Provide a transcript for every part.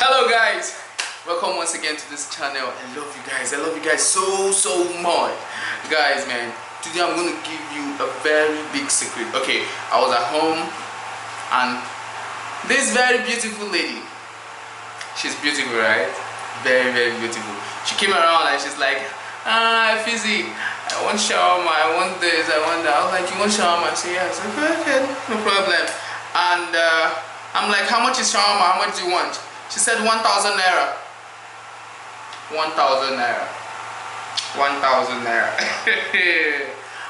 Hello guys, welcome once again to this channel. I love you guys so much. Guys, man, today I'm gonna give you a very big secret. Okay, I was at home and this very beautiful lady, she's beautiful, right? Very beautiful. She came around and she's like, Efizzy, I want shawarma, I want this, I want that. I was like, you want shawarma? I said, yeah. I said, okay, no problem. And I'm like, how much is shawarma? How much do you want? She said 1,000 naira. 1,000 naira. 1,000 naira.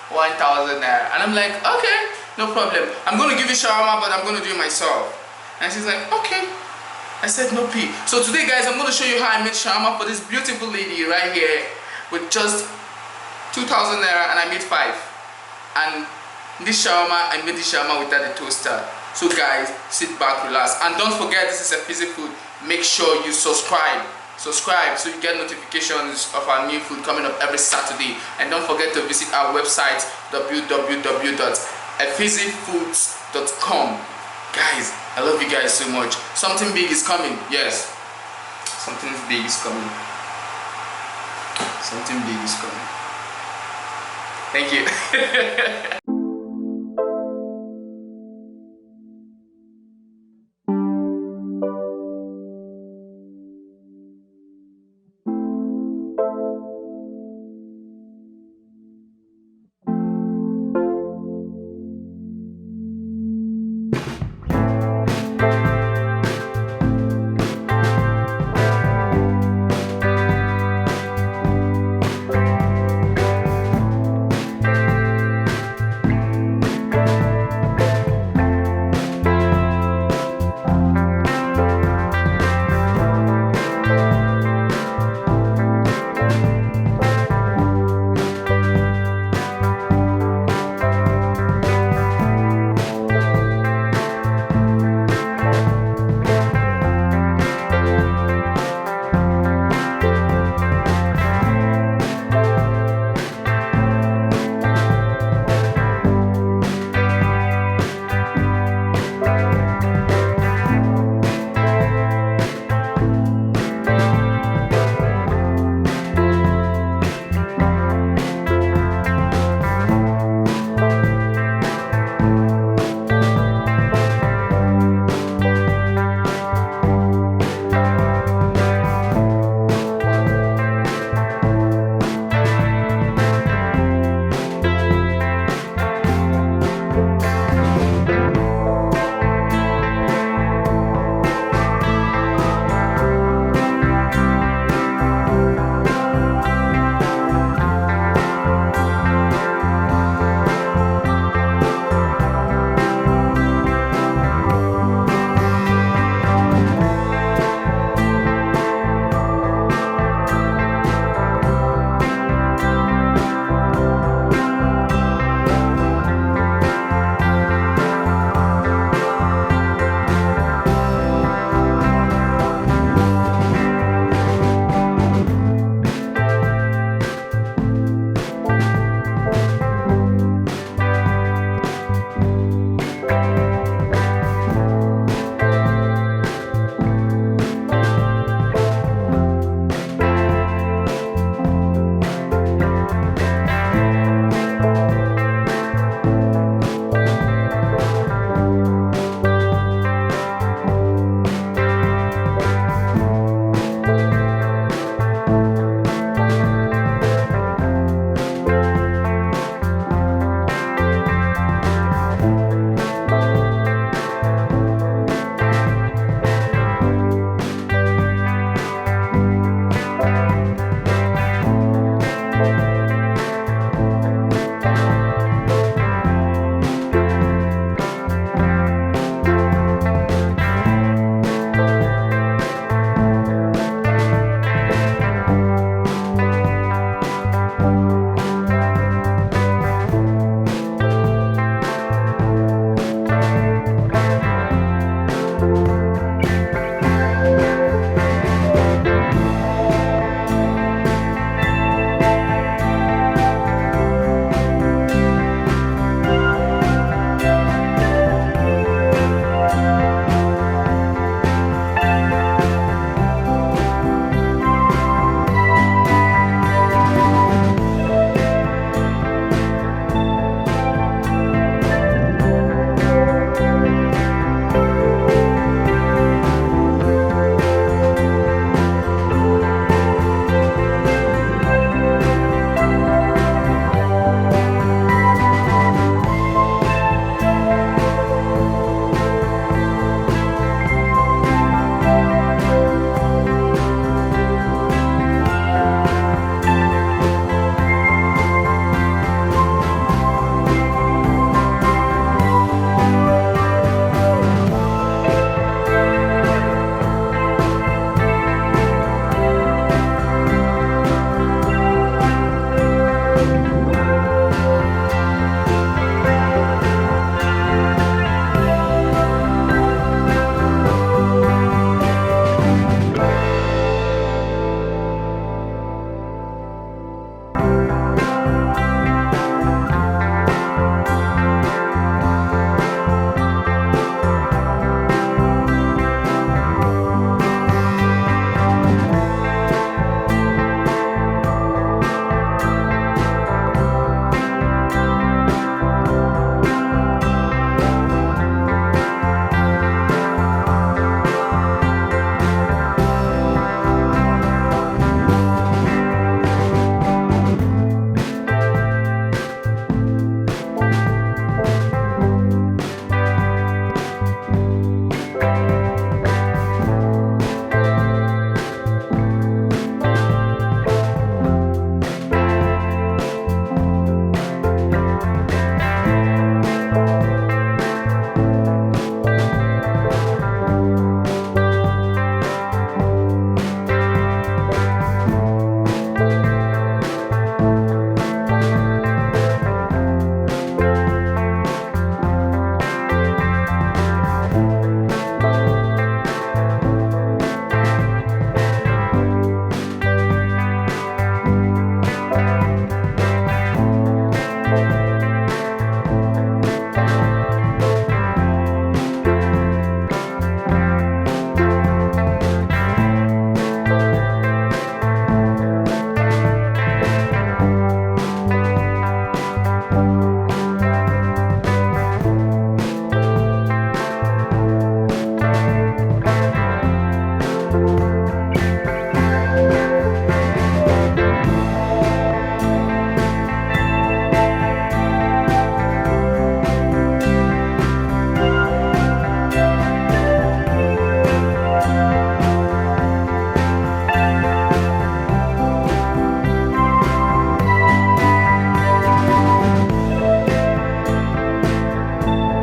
1,000 naira. And I'm like, okay, no problem. I'm going to give you shawarma, but I'm going to do it myself. And she's like, okay. I said, no P. So today, guys, I'm going to show you how I made shawarma for this beautiful lady right here with just 2,000 naira, and I made 5. And this shawarma, I made this shawarma without the toaster. So guys, sit back, relax, and don't forget this is Efizzyfoods. Make sure you subscribe so you get notifications of our new food coming up every Saturday. And don't forget to visit our website www.efizzyfoods.com. Guys, I love you guys so much. Something big is coming. Yes, something big is coming. Something big is coming. Thank you.